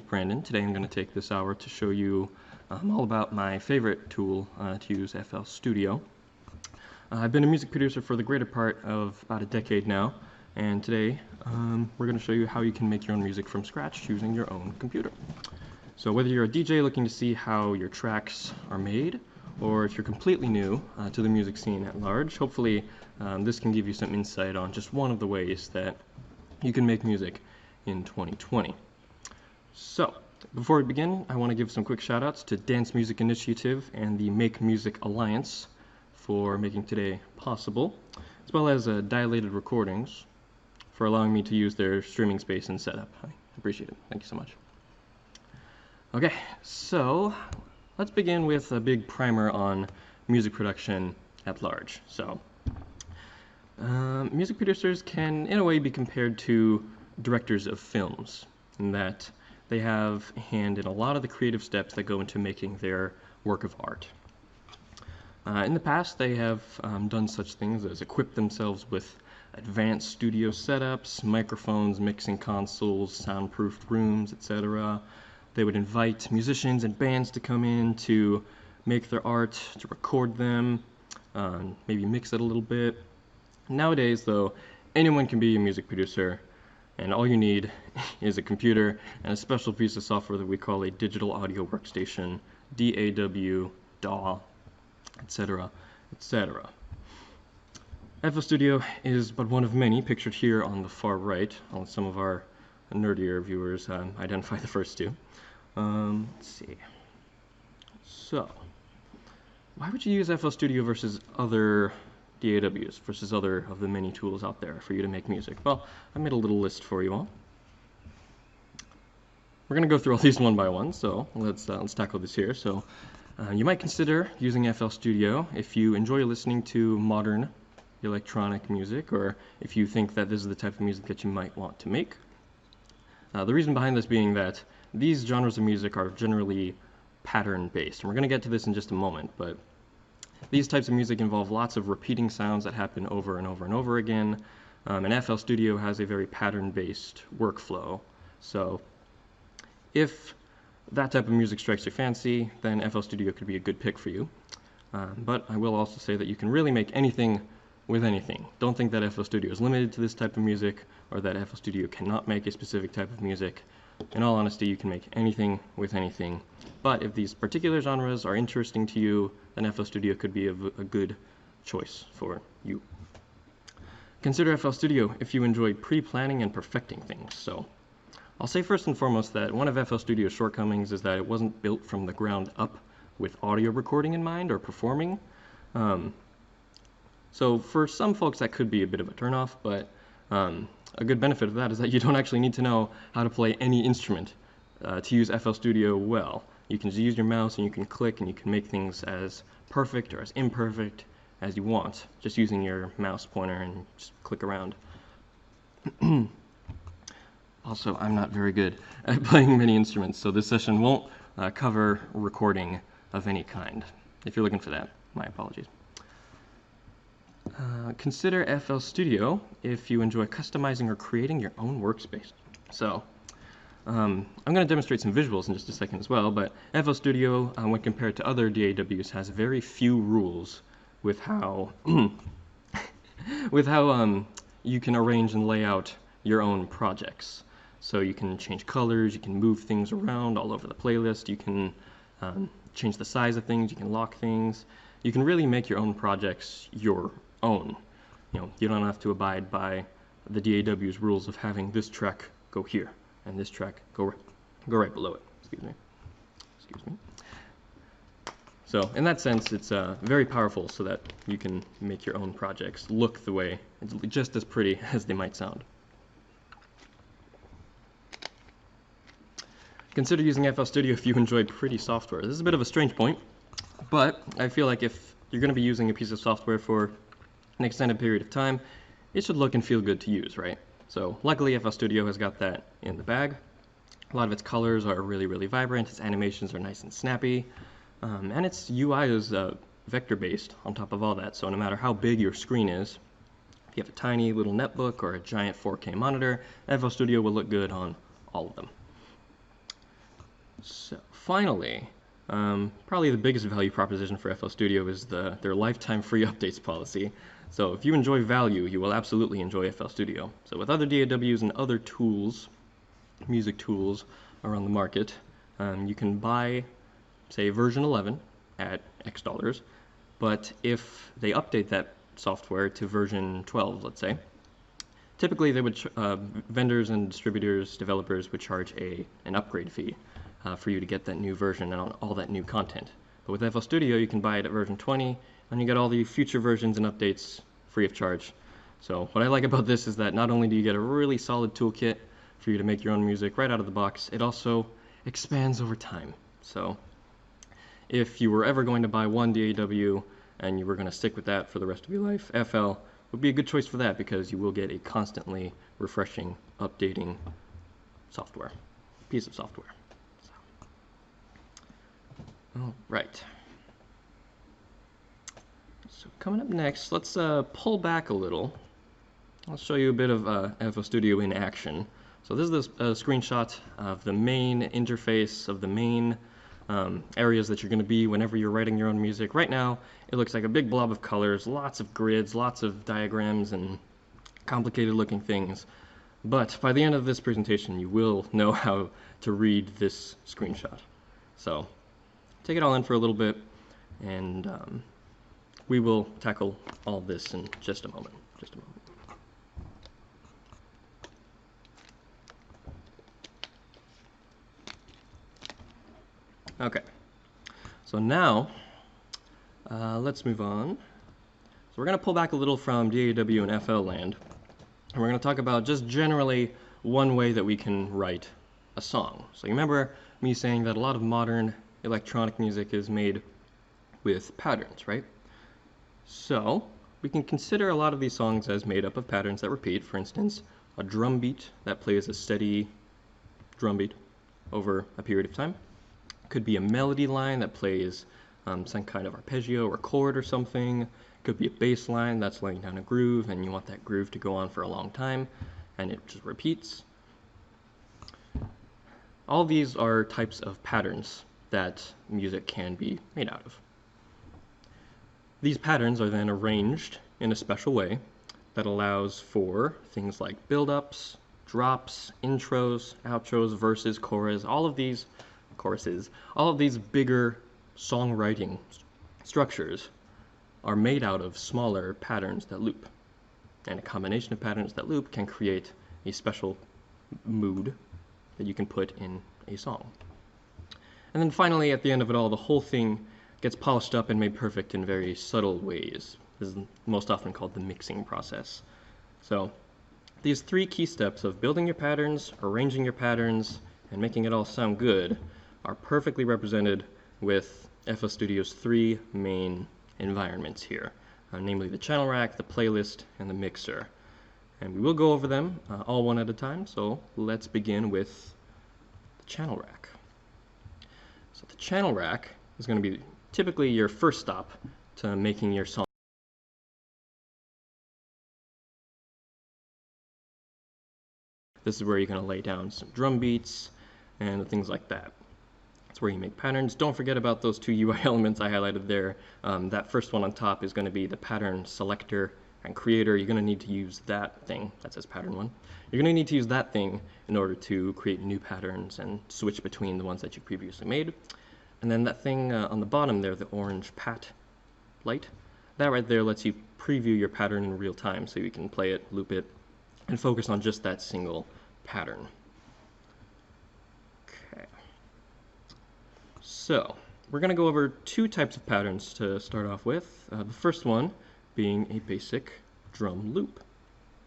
Brandon. Today I'm going to take this hour to show you all about my favorite tool to use, FL Studio. I've been a music producer for the greater part of about a decade now, and today we're going to show you how you can make your own music from scratch using your own computer. So whether you're a DJ looking to see how your tracks are made, or if you're completely new to the music scene at large, hopefully this can give you some insight on just one of the ways that you can make music in 2020. So, before we begin, I want to give some quick shout-outs to Dance Music Initiative and the Make Music Alliance for making today possible, as well as Dilated Recordings for allowing me to use their streaming space and setup. I appreciate it. Thank you so much. Okay, so let's begin with a big primer on music production at large. So, music producers can, in a way, be compared to directors of films, in that they have a hand in a lot of the creative steps that go into making their work of art. In the past, they have done such things as equip themselves with advanced studio setups, microphones, mixing consoles, soundproofed rooms, etc. They would invite musicians and bands to come in to make their art, to record them, maybe mix it a little bit. Nowadays, though, anyone can be a music producer, and all you need is a computer and a special piece of software that we call a digital audio workstation, DAW, DAW, etc., etc. FL Studio is but one of many pictured here on the far right. I'll let some of our nerdier viewers identify the first two. Let's see. So, why would you use FL Studio versus other DAWs, versus other of the many tools out there for you to make music? Well, I made a little list for you all. We're going to go through all these one by one, so let's tackle this here. So, you might consider using FL Studio if you enjoy listening to modern electronic music, or if you think that this is the type of music that you might want to make. The reason behind this being that these genres of music are generally pattern-based, and we're going to get to this in just a moment, but these types of music involve lots of repeating sounds that happen over and over and over again, and FL Studio has a very pattern-based workflow. So if that type of music strikes your fancy, then FL Studio could be a good pick for you. But I will also say that you can really make anything with anything. Don't think that FL Studio is limited to this type of music, or that FL Studio cannot make a specific type of music. In all honesty, you can make anything with anything. But if these particular genres are interesting to you, then FL Studio could be a good choice for you. Consider FL Studio if you enjoy pre-planning and perfecting things. So, I'll say first and foremost that one of FL Studio's shortcomings is that it wasn't built from the ground up with audio recording in mind or performing. So for some folks that could be a bit of a turnoff, but a good benefit of that is that you don't actually need to know how to play any instrument to use FL Studio well. You can just use your mouse and you can click and you can make things as perfect or as imperfect as you want, just using your mouse pointer and just click around. Also, I'm not very good at playing many instruments, so this session won't cover recording of any kind. If you're looking for that, my apologies. Consider FL Studio if you enjoy customizing or creating your own workspace. So, I'm going to demonstrate some visuals in just a second as well, but FL Studio, when compared to other DAWs, has very few rules with how you can arrange and lay out your own projects. So you can change colors, you can move things around all over the playlist, you can change the size of things, you can lock things. You can really make your own projects your own. You don't have to abide by the DAW's rules of having this track go here and this track go right below it. Excuse me. So in that sense, it's very powerful so that you can make your own projects look the way, just as pretty as they might sound. Consider using FL Studio if you enjoy pretty software. This is a bit of a strange point, but I feel like if you're going to be using a piece of software for an extended period of time, it should look and feel good to use, right? So luckily FL Studio has got that in the bag. A lot of its colors are really, really vibrant, its animations are nice and snappy, and its UI is vector-based on top of all that, so no matter how big your screen is, if you have a tiny little netbook or a giant 4K monitor, FL Studio will look good on all of them. So finally, probably the biggest value proposition for FL Studio is their lifetime free updates policy. So if you enjoy value, you will absolutely enjoy FL Studio. So with other DAWs and other tools, music tools around the market, you can buy, say, version 11 at X dollars, but if they update that software to version 12, let's say, typically they would vendors and distributors, developers would charge an upgrade fee for you to get that new version and all that new content. But with FL Studio, you can buy it at version 20, and you get all the future versions and updates free of charge. So what I like about this is that not only do you get a really solid toolkit for you to make your own music right out of the box, it also expands over time. So if you were ever going to buy one DAW and you were going to stick with that for the rest of your life, FL would be a good choice for that because you will get a constantly refreshing, updating piece of software. All right. So coming up next, let's pull back a little. I'll show you a bit of FL Studio in action. So this is a screenshot of the main interface, of the main areas that you're going to be whenever you're writing your own music. Right now, it looks like a big blob of colors, lots of grids, lots of diagrams, and complicated looking things. But by the end of this presentation, you will know how to read this screenshot. So take it all in for a little bit, and we will tackle all of this in just a moment. Okay, so now let's move on. So we're going to pull back a little from DAW and FL land, and we're going to talk about just generally one way that we can write a song. So you remember me saying that a lot of modern electronic music is made with patterns, right? So we can consider a lot of these songs as made up of patterns that repeat. For instance, a drum beat that plays a steady drum beat over a period of time. Could be a melody line that plays some kind of arpeggio or chord or something. Could be a bass line that's laying down a groove and you want that groove to go on for a long time and it just repeats. All these are types of patterns that music can be made out of. These patterns are then arranged in a special way that allows for things like build-ups, drops, intros, outros, verses, choruses, all of these bigger songwriting structures are made out of smaller patterns that loop. And a combination of patterns that loop can create a special mood that you can put in a song. And then finally, at the end of it all, the whole thing gets polished up and made perfect in very subtle ways. This is most often called the mixing process. So these three key steps of building your patterns, arranging your patterns, and making it all sound good are perfectly represented with FL Studio's three main environments here, namely the channel rack, the playlist, and the mixer. And we will go over them all one at a time, so let's begin with the channel rack. So the channel rack is going to be typically your first stop to making your song. This is where you're going to lay down some drum beats and things like that. That's where you make patterns. Don't forget about those two UI elements I highlighted there. That first one on top is going to be the pattern selector and creator. You're going to need to use that thing. That says pattern 1. You're going to need to use that thing in order to create new patterns and switch between the ones that you previously made. And then that thing on the bottom there, the orange pat light, that right there lets you preview your pattern in real time so you can play it, loop it, and focus on just that single pattern. Okay. So we're going to go over two types of patterns to start off with. The first one being a basic drum loop.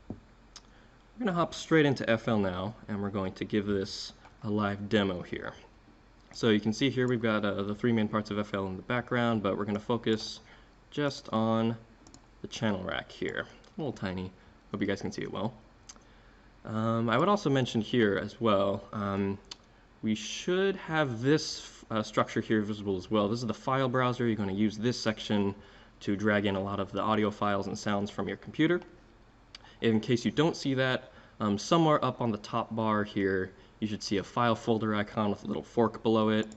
We're going to hop straight into FL now, and we're going to give this a live demo here. So you can see here we've got the three main parts of FL in the background, but we're going to focus just on the channel rack here. A little tiny. Hope you guys can see it well. I would also mention here as well, we should have this structure here visible as well. This is the file browser. You're going to use this section to drag in a lot of the audio files and sounds from your computer. In case you don't see that, somewhere up on the top bar here, you should see a file folder icon with a little fork below it.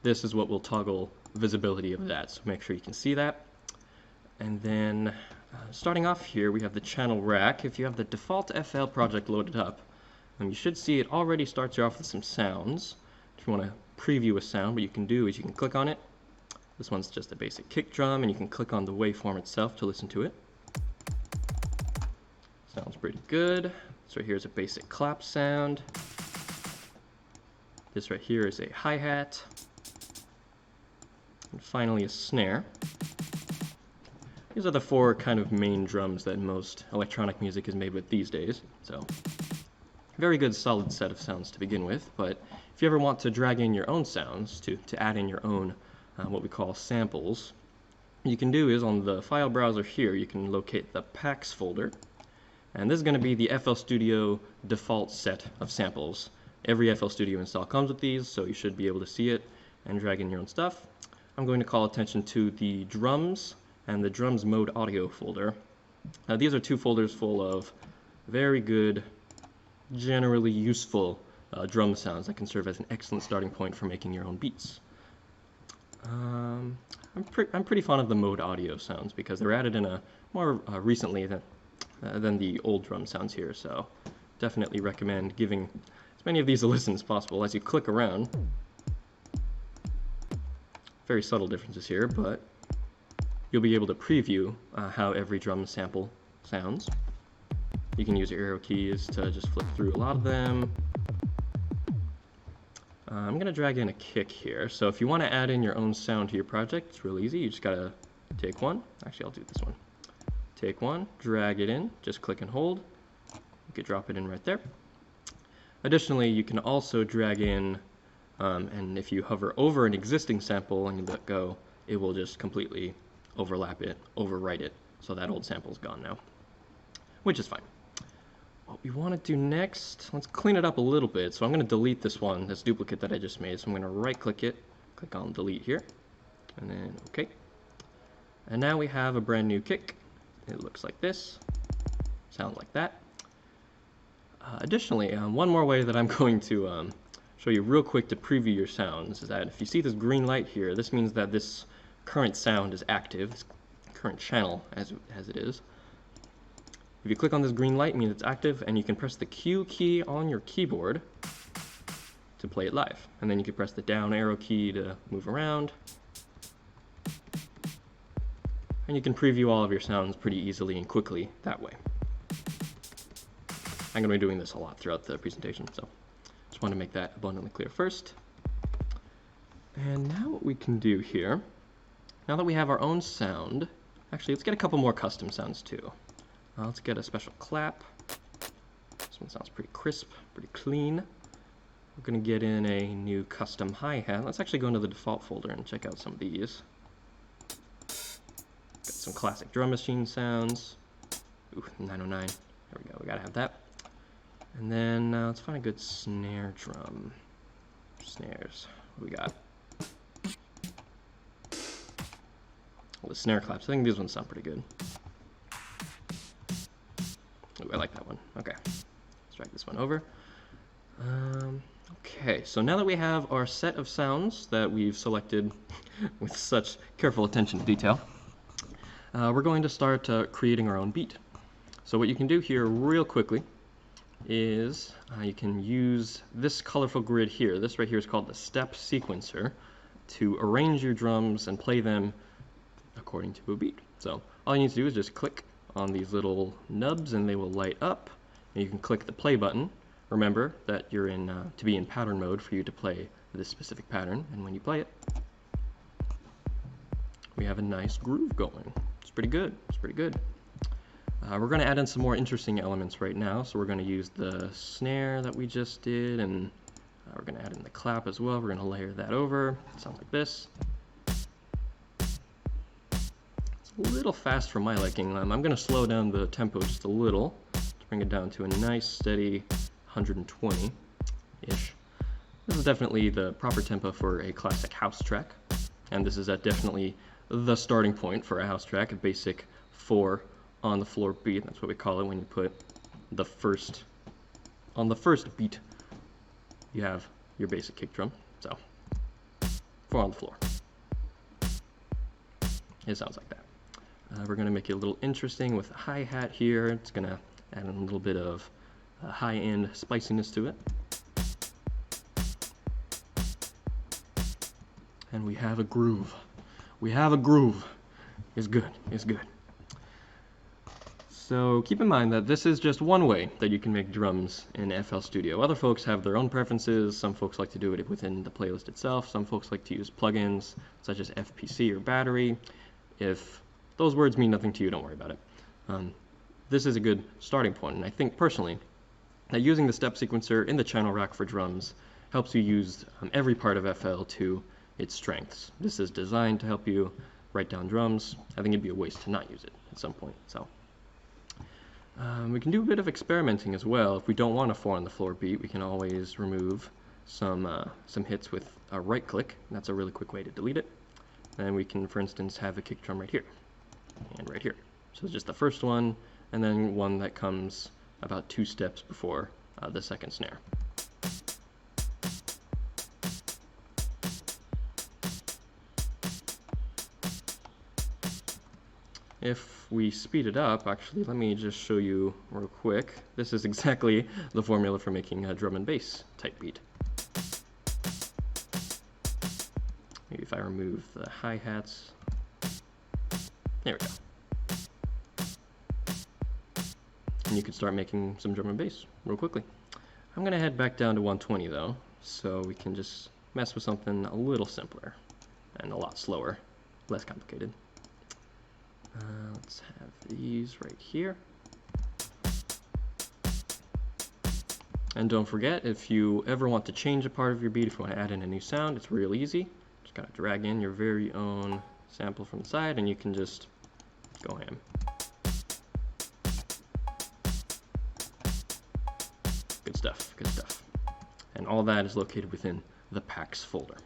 This is what will toggle visibility of that, so make sure you can see that. And then starting off here, we have the channel rack. If you have the default FL project loaded up, you should see it already starts you off with some sounds. If you want to preview a sound, what you can do is you can click on it. This one's just a basic kick drum, and you can click on the waveform itself to listen to it. Sounds pretty good. So here's a basic clap sound. This right here is a hi-hat. And finally a snare. These are the four kind of main drums that most electronic music is made with these days. So very good solid set of sounds to begin with, but if you ever want to drag in your own sounds, to add in your own what we call samples, what you can do is on the file browser here, you can locate the packs folder, and this is going to be the FL Studio default set of samples. Every FL Studio install comes with these, so you should be able to see it and drag in your own stuff. I'm going to call attention to the drums and the drums mode audio folder. These are two folders full of very good, generally useful drum sounds that can serve as an excellent starting point for making your own beats. I'm pretty fond of the mode audio sounds because they're added in a more recently than the old drum sounds here, so definitely recommend giving as many of these a listen as possible. As you click around, very subtle differences here, but you'll be able to preview how every drum sample sounds. You can use your arrow keys to just flip through a lot of them. I'm going to drag in a kick here, so if you want to add in your own sound to your project, it's real easy. You just got to take one. Actually, I'll do this one. Take one, drag it in, just click and hold. You can drop it in right there. Additionally, you can also drag in, and if you hover over an existing sample and you let go, it will just completely overlap it, overwrite it, so that old sample is gone now, which is fine. What we want to do next, let's clean it up a little bit. So I'm going to delete this one, this duplicate that I just made. So I'm going to right click it, click on delete here, and then OK. And now we have a brand new kick. It looks like this, sounds like that. Additionally, one more way that I'm going to show you real quick to preview your sounds is that if you see this green light here, this means that this current sound is active, this current channel as it is. If you click on this green light, it means it's active, and you can press the Q key on your keyboard to play it live. And then you can press the down arrow key to move around. And you can preview all of your sounds pretty easily and quickly that way. I'm going to be doing this a lot throughout the presentation, so just want to make that abundantly clear first. And now what we can do here, now that we have our own sound, actually let's get a couple more custom sounds too. Let's get a special clap. This one sounds pretty crisp, pretty clean. We're going to get in a new custom hi-hat. Let's actually go into the default folder and check out some of these. Got some classic drum machine sounds. Ooh, 909. There we go, we gotta have that. And then let's find a good snare drum. Snares, what do we got? Well, the snare claps, I think these ones sound pretty good. Ooh, I like that one. Okay, let's drag this one over. Okay, so now that we have our set of sounds that we've selected with such careful attention to detail, we're going to start creating our own beat. So what you can do here real quickly is you can use this colorful grid here. This right here is called the step sequencer to arrange your drums and play them according to a beat. So all you need to do is just click on these little nubs and they will light up, and you can click the play button. Remember that you're in to be in pattern mode for you to play this specific pattern, and when you play it, we have a nice groove going. It's pretty good. It's pretty good. We're going to add in some more interesting elements right now, so we're going to use the snare that we just did, and we're going to add in the clap as well. We're going to layer that over. It sounds like this. It's a little fast for my liking. I'm going to slow down the tempo just a little to bring it down to a nice steady 120-ish. This is definitely the proper tempo for a classic house track, and this is definitely the starting point for a house track, a basic 4 on the floor beat. That's what we call it when you put the first on the first beat you have your basic kick drum. So 4 on the floor. It sounds like that. We're going to make it a little interesting with a hi-hat here. It's going to add a little bit of high-end spiciness to it. And we have a groove. We have a groove. It's good. It's good. So keep in mind that this is just one way that you can make drums in FL Studio. Other folks have their own preferences. Some folks like to do it within the playlist itself. Some folks like to use plugins such as FPC or Battery. If those words mean nothing to you, don't worry about it. This is a good starting point, and I think personally that using the step sequencer in the channel rack for drums helps you use every part of FL to its strengths. This is designed to help you write down drums. I think it'd be a waste to not use it at some point. So we can do a bit of experimenting as well. If we don't want a 4 on the floor beat, we can always remove some hits with a right click. That's a really quick way to delete it. And we can, for instance, have a kick drum right here and right here. So it's just the first one, and then one that comes about 2 steps before the second snare. If we speed it up, actually, let me just show you real quick. This is exactly the formula for making a drum and bass type beat. Maybe if I remove the hi-hats. There we go. And you can start making some drum and bass real quickly. I'm going to head back down to 120 though, so we can just mess with something a little simpler and a lot slower, less complicated. Let's have these right here. And don't forget, if you ever want to change a part of your beat, if you want to add in a new sound, it's real easy. Just gotta drag in your very own sample from the side and you can just go ham. Good stuff, good stuff. And all that is located within the packs folder.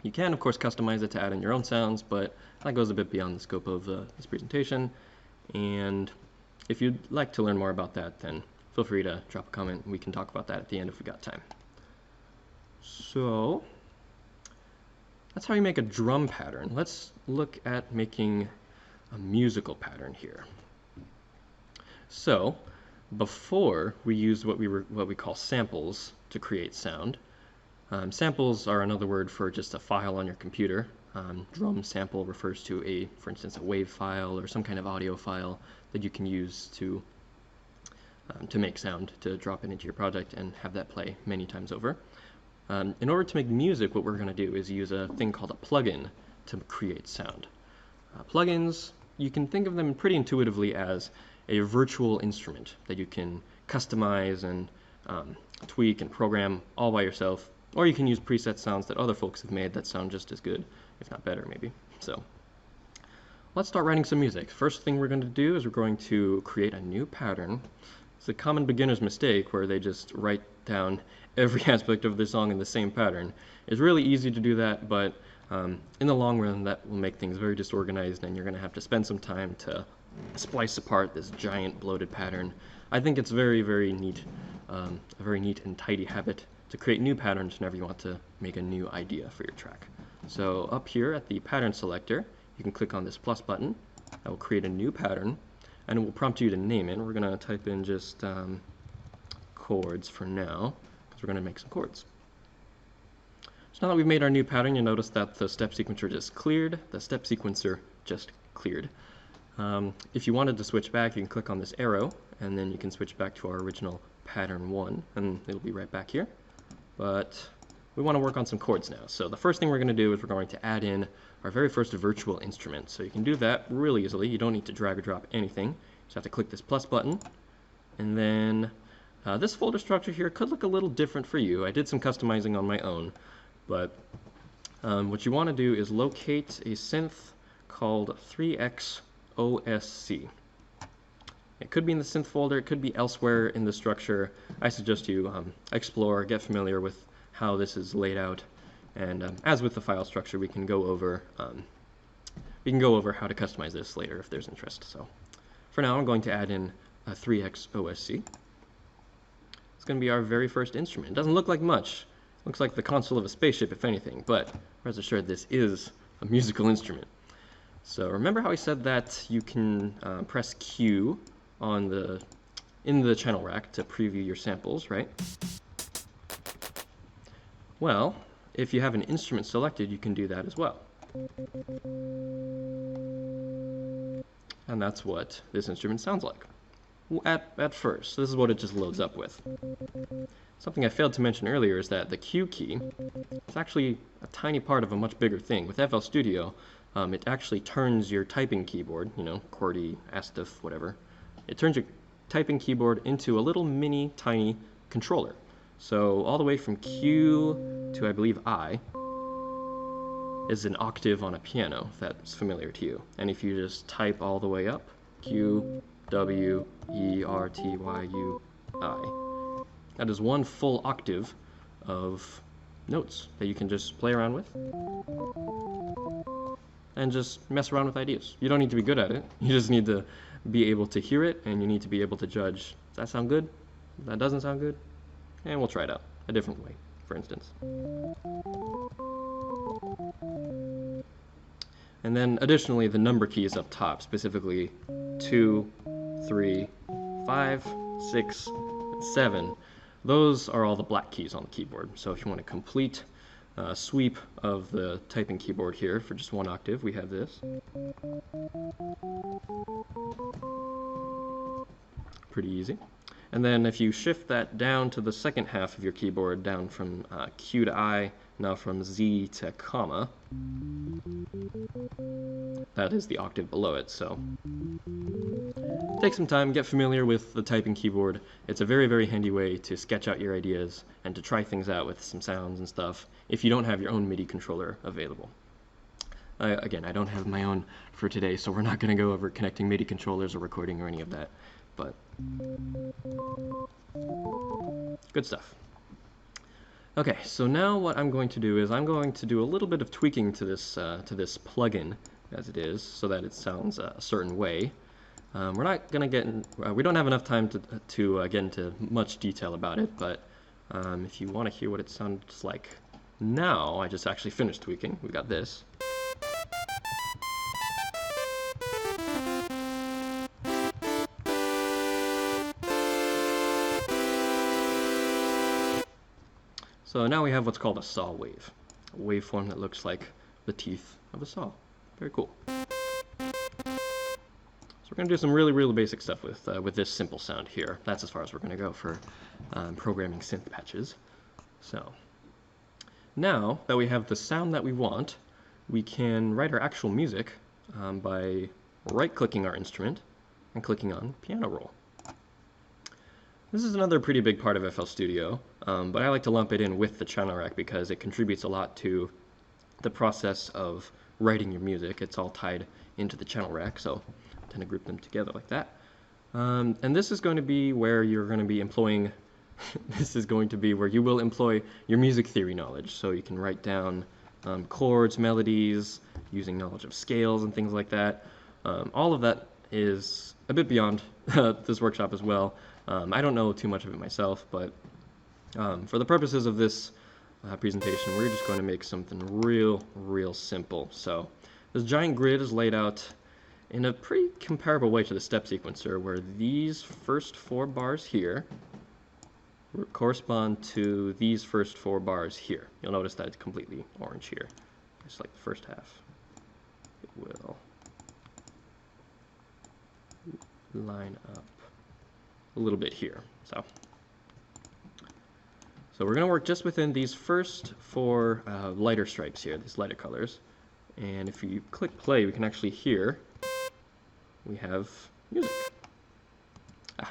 You can, of course, customize it to add in your own sounds, but that goes a bit beyond the scope of this presentation. And if you'd like to learn more about that, then feel free to drop a comment and we can talk about that at the end if we got time. So that's how you make a drum pattern. Let's look at making a musical pattern here. So before we used what we call samples to create sound. Samples are another word for just a file on your computer. Drum sample refers to for instance, a WAV file or some kind of audio file that you can use to make sound, to drop it into your project and have that play many times over. In order to make music, what we're going to do is use a thing called a plugin to create sound. Plugins, you can think of them pretty intuitively as a virtual instrument that you can customize and tweak and program all by yourself. Or you can use preset sounds that other folks have made that sound just as good, if not better maybe. So let's start writing some music. First thing we're going to do is we're going to create a new pattern. It's a common beginner's mistake where they just write down every aspect of the song in the same pattern. It's really easy to do that, but in the long run that will make things very disorganized and you're going to have to spend some time to splice apart this giant bloated pattern. I think it's very, very neat, a very neat and tidy habit to create new patterns whenever you want to make a new idea for your track. So up here at the pattern selector, you can click on this plus button. That will create a new pattern, and it will prompt you to name it. We're going to type in just chords for now, because we're going to make some chords. So now that we've made our new pattern, you'll notice that the step sequencer just cleared. The step sequencer just cleared. If you wanted to switch back, you can click on this arrow, and then you can switch back to our original pattern 1, and it'll be right back here. But we want to work on some chords now. So the first thing we're going to do is we're going to add in our very first virtual instrument. So you can do that really easily. You don't need to drag or drop anything. You just have to click this plus button. And then this folder structure here could look a little different for you. I did some customizing on my own. But what you want to do is locate a synth called 3X OSC. It could be in the synth folder, it could be elsewhere in the structure. I suggest you explore, get familiar with how this is laid out, and as with the file structure, we can go over how to customize this later if there's interest. So for now, I'm going to add in a 3X OSC. is going to be our very first instrument. It doesn't look like much. It looks like the console of a spaceship, if anything, but rest assured this is a musical instrument. So remember how I said that you can press Q on in the channel rack to preview your samples, right? Well, if you have an instrument selected, you can do that as well. And that's what this instrument sounds like at first. So this is what it just loads up with. Something I failed to mention earlier is that the Q key is actually a tiny part of a much bigger thing. With FL Studio, it actually turns your typing keyboard, you know, QWERTY, ASTIF, whatever. It turns your typing keyboard into a little mini tiny controller. So all the way from Q to, I believe, I is an octave on a piano, if that's familiar to you. And if you just type all the way up, Q, W, E, R, T, Y, U, I, that is one full octave of notes that you can just play around with and just mess around with ideas. You don't need to be good at it. You just need to be able to hear it, and you need to be able to judge, does that sound good? That doesn't sound good? And we'll try it out a different way, for instance. And then additionally, the number keys up top, specifically 2, 3, 5, 6, 7. Those are all the black keys on the keyboard. So if you want a complete sweep of the typing keyboard here for just one octave, we have this. Pretty easy. And then if you shift that down to the second half of your keyboard, down from Q to I, now from Z to comma, that is the octave below it. So take some time, get familiar with the typing keyboard. It's a very, very handy way to sketch out your ideas and to try things out with some sounds and stuff if you don't have your own MIDI controller available. Again, I don't have my own for today, so we're not going to go over connecting MIDI controllers or recording or any of that. But good stuff. Okay, so now what I'm going to do is I'm going to do a little bit of tweaking to this plugin as it is, so that it sounds a certain way. We're not going to get in, we don't have enough time to get into much detail about it, but if you want to hear what it sounds like now, I just actually finished tweaking. We got this. So now we have what's called a saw wave, a waveform that looks like the teeth of a saw. Very cool. So we're going to do some really, really basic stuff with this simple sound here. That's as far as we're going to go for programming synth patches. So now that we have the sound that we want, we can write our actual music by right-clicking our instrument and clicking on piano roll. This is another pretty big part of FL Studio, but I like to lump it in with the channel rack because it contributes a lot to the process of writing your music. It's all tied into the channel rack, so I tend to group them together like that. And this is going to be where you're going to be employing, this is going to be where you will employ your music theory knowledge. So you can write down chords, melodies, using knowledge of scales and things like that. All of that is a bit beyond this workshop as well. I don't know too much of it myself, but for the purposes of this presentation, we're just going to make something real simple. So this giant grid is laid out in a pretty comparable way to the step sequencer, where these first 4 bars here correspond to these first 4 bars here. You'll notice that it's completely orange here. Just like the first half. It will line up a little bit here. So we're going to work just within these first 4 lighter stripes here, these lighter colors. And if you click play, we can actually hear we have music.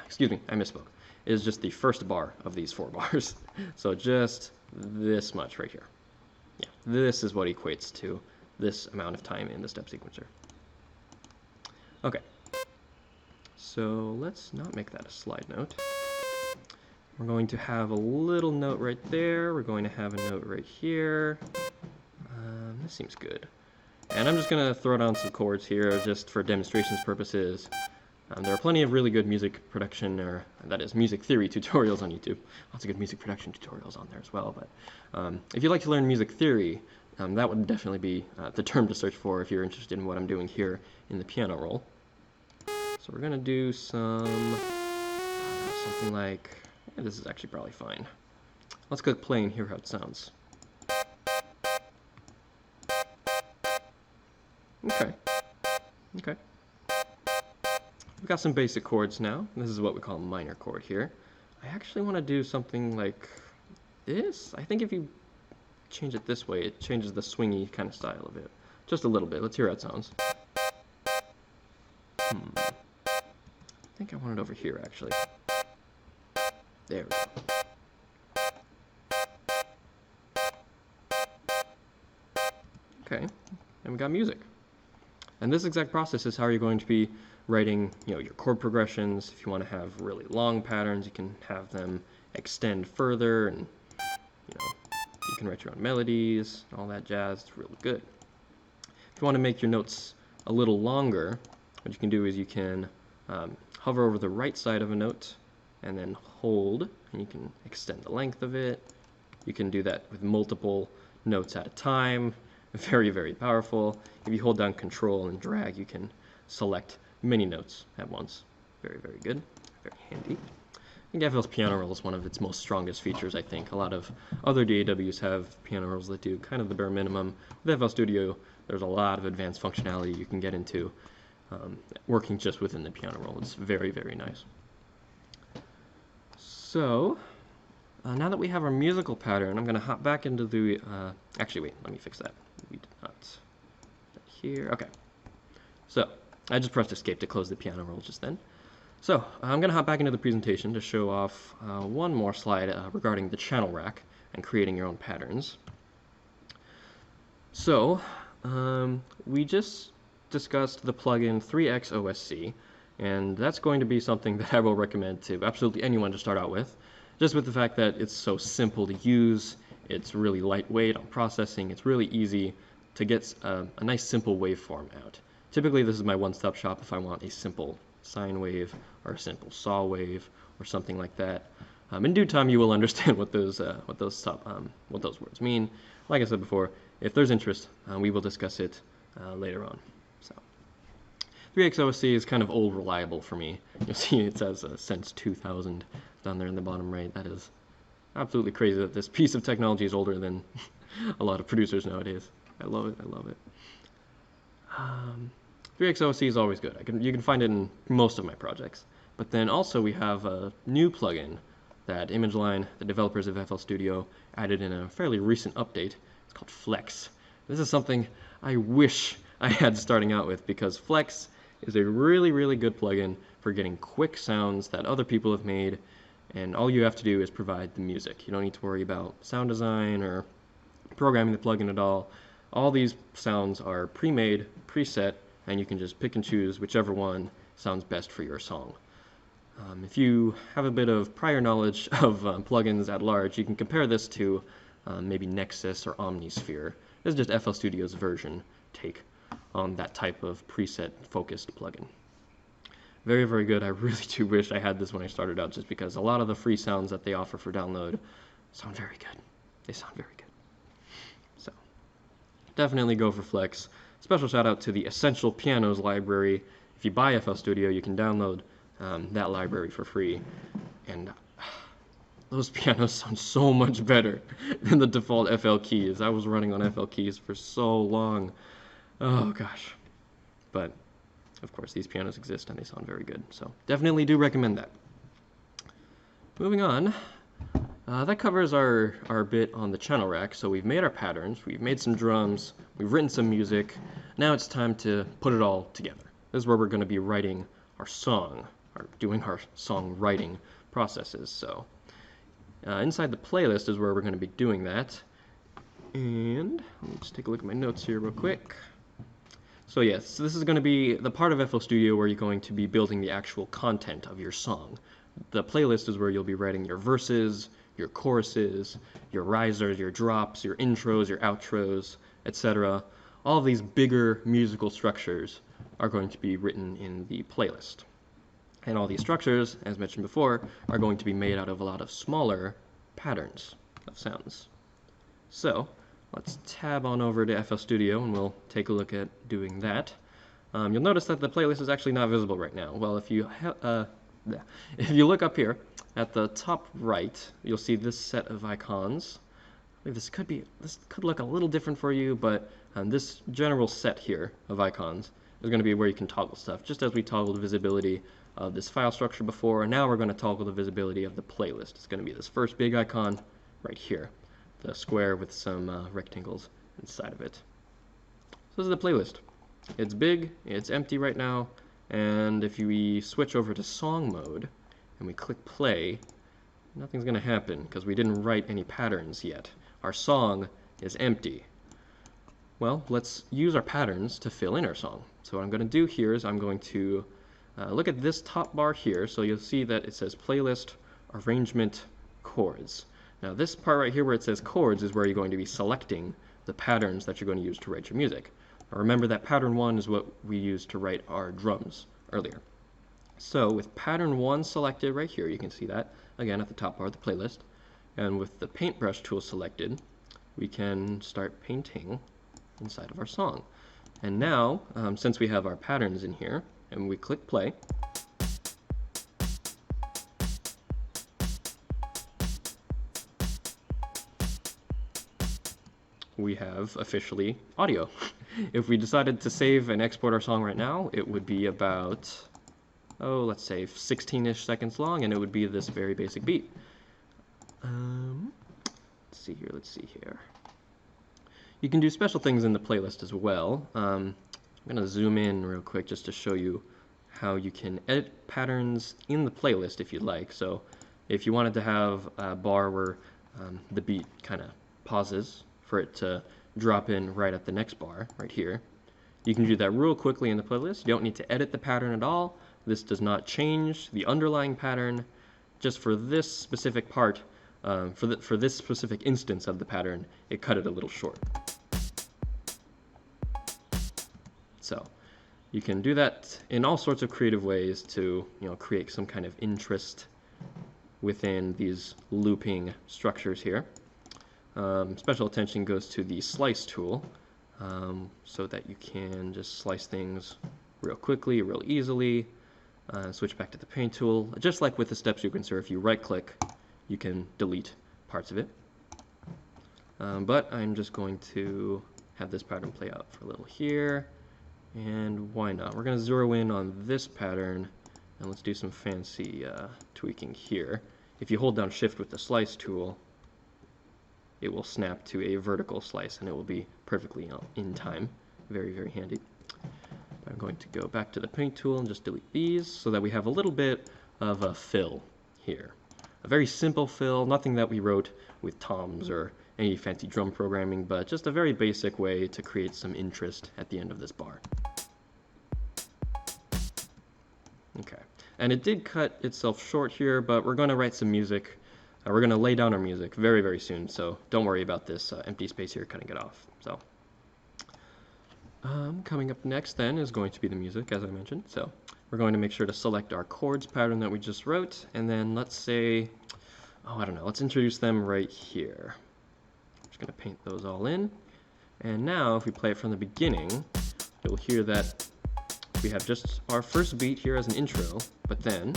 Excuse me, I misspoke. It is just the first bar of these 4 bars. So just this much right here. Yeah, this is what equates to this amount of time in the step sequencer. Okay. So let's not make that a slide note. We're going to have a little note right there. We're going to have a note right here. This seems good. And I'm just going to throw down some chords here just for demonstrations purposes. There are plenty of really good music production, or that is, music theory tutorials on YouTube. Lots of good music production tutorials on there as well. But if you'd like to learn music theory, that would definitely be the term to search for if you're interested in what I'm doing here in the piano roll. So we're going to do something like, yeah, this is actually probably fine. Let's go play and hear how it sounds. Okay. Okay. We've got some basic chords now. This is what we call a minor chord here. I actually want to do something like this. I think if you change it this way, it changes the swingy kind of style of it. Just a little bit. Let's hear how it sounds. I think I want it over here, actually. There we go. Okay, and we got music. And this exact process is how you're going to be writing, your chord progressions. If you want to have really long patterns, you can have them extend further, and you can write your own melodies, all that jazz. It's really good. If you want to make your notes a little longer, what you can do is you can hover over the right side of a note and then hold, and you can extend the length of it. You can do that with multiple notes at a time. Very, very powerful. If you hold down Control and drag, you can select many notes at once. Very, very good. Very handy. I think FL's piano roll is one of its most strongest features, I think. A lot of other DAWs have piano rolls that do kind of the bare minimum. With FL Studio, there's a lot of advanced functionality you can get into working just within the piano roll. It's very, very nice. So, now that we have our musical pattern, I'm going to hop back into the... actually, wait, let me fix that. We did not... Here, okay. So, I just pressed escape to close the piano roll just then. So, I'm going to hop back into the presentation to show off one more slide regarding the channel rack and creating your own patterns. So, we just discussed the plugin 3X OSC, and that's going to be something that I will recommend to absolutely anyone to start out with, just with the fact that it's so simple to use, it's really lightweight on processing, it's really easy to get a nice simple waveform out. Typically this is my one-stop shop if I want a simple sine wave or a simple saw wave or something like that. In due time you will understand what those words mean. Like I said before, if there's interest, we will discuss it later on. So, 3X OSC is kind of old reliable for me. You'll see it says since 2000 down there in the bottom right. That is absolutely crazy that this piece of technology is older than a lot of producers nowadays. I love it. I love it. 3X OSC is always good. You can find it in most of my projects. But then also we have a new plugin that ImageLine, the developers of FL Studio, added in a fairly recent update. It's called Flex. This is something I wish I had starting out with, because Flex is a really, really good plugin for getting quick sounds that other people have made, and all you have to do is provide the music. You don't need to worry about sound design or programming the plugin at all. All these sounds are pre-made, preset, and you can just pick and choose whichever one sounds best for your song. If you have a bit of prior knowledge of plugins at large, you can compare this to maybe Nexus or Omnisphere. This is just FL Studio's version take on that type of preset-focused plugin. Very, very good. I really do wish I had this when I started out, just because a lot of the free sounds that they offer for download sound very good. They sound very good. So, definitely go for Flex. Special shout out to the Essential Pianos library. If you buy FL Studio, you can download that library for free. And those pianos sound so much better than the default FL keys. I was running on FL keys for so long. Oh gosh. But of course these pianos exist and they sound very good, so definitely do recommend that. Moving on, that covers our bit on the channel rack. So we've made our patterns, we've made some drums, we've written some music. Now it's time to put it all together. This is where we're going to be writing our song, or doing our songwriting processes. So inside the playlist is where we're going to be doing that. And let me just take a look at my notes here real quick. So yes, this is going to be the part of FL Studio where you're going to be building the actual content of your song. The playlist is where you'll be writing your verses, your choruses, your risers, your drops, your intros, your outros, etc. All of these bigger musical structures are going to be written in the playlist. And all these structures, as mentioned before, are going to be made out of a lot of smaller patterns of sounds. So let's tab on over to FL Studio and we'll take a look at doing that. You'll notice that the playlist is actually not visible right now. Well, if you look up here at the top right, you'll see this set of icons. This could look a little different for you, but this general set here of icons is going to be where you can toggle stuff, just as we toggled visibility of this file structure before. And now we're going to toggle the visibility of the playlist. It's going to be this first big icon right here, the square with some rectangles inside of it. So this is the playlist. It's big, it's empty right now, and if we switch over to song mode and we click play, nothing's going to happen because we didn't write any patterns yet. Our song is empty. Well, let's use our patterns to fill in our song. So what I'm going to do here is I'm going to look at this top bar here. So you'll see that it says playlist arrangement chords. Now this part right here where it says chords is where you're going to be selecting the patterns that you're going to use to write your music. Now remember that pattern 1 is what we used to write our drums earlier. So with pattern 1 selected right here, you can see that again at the top bar of the playlist. And with the paintbrush tool selected, we can start painting inside of our song. And now, since we have our patterns in here, and we click play, we have officially audio. If we decided to save and export our song right now, it would be about, let's say 16-ish seconds long, and it would be this very basic beat. Let's see here. You can do special things in the playlist as well. I'm going to zoom in real quick just to show you how you can edit patterns in the playlist if you'd like. So if you wanted to have a bar where the beat kind of pauses for it to drop in right at the next bar right here, you can do that real quickly in the playlist. You don't need to edit the pattern at all. This does not change the underlying pattern. Just for this specific part, for this specific instance of the pattern, it cut it a little short. So you can do that in all sorts of creative ways to create some kind of interest within these looping structures here. Special attention goes to the slice tool, so that you can just slice things real quickly, real easily. Switch back to the paint tool. Just like with the step sequencer, if you right click, you can delete parts of it. But I'm just going to have this pattern play out for a little here. And why not? We're going to zero in on this pattern, and let's do some fancy tweaking here. If you hold down shift with the slice tool, it will snap to a vertical slice, and it will be perfectly in time. Very, very handy. I'm going to go back to the paint tool and just delete these so that we have a little bit of a fill here. A very simple fill, nothing that we wrote with toms or any fancy drum programming, but just a very basic way to create some interest at the end of this bar. Okay, and it did cut itself short here, but we're going to write some music. We're going to lay down our music very, very soon, so don't worry about this empty space here cutting it off. So, coming up next then is going to be the music, as I mentioned. So we're going to make sure to select our chords pattern that we just wrote, and then let's say, I don't know, let's introduce them right here. I'm just going to paint those all in. And now if we play it from the beginning, you'll hear that we have just our first beat here as an intro, but then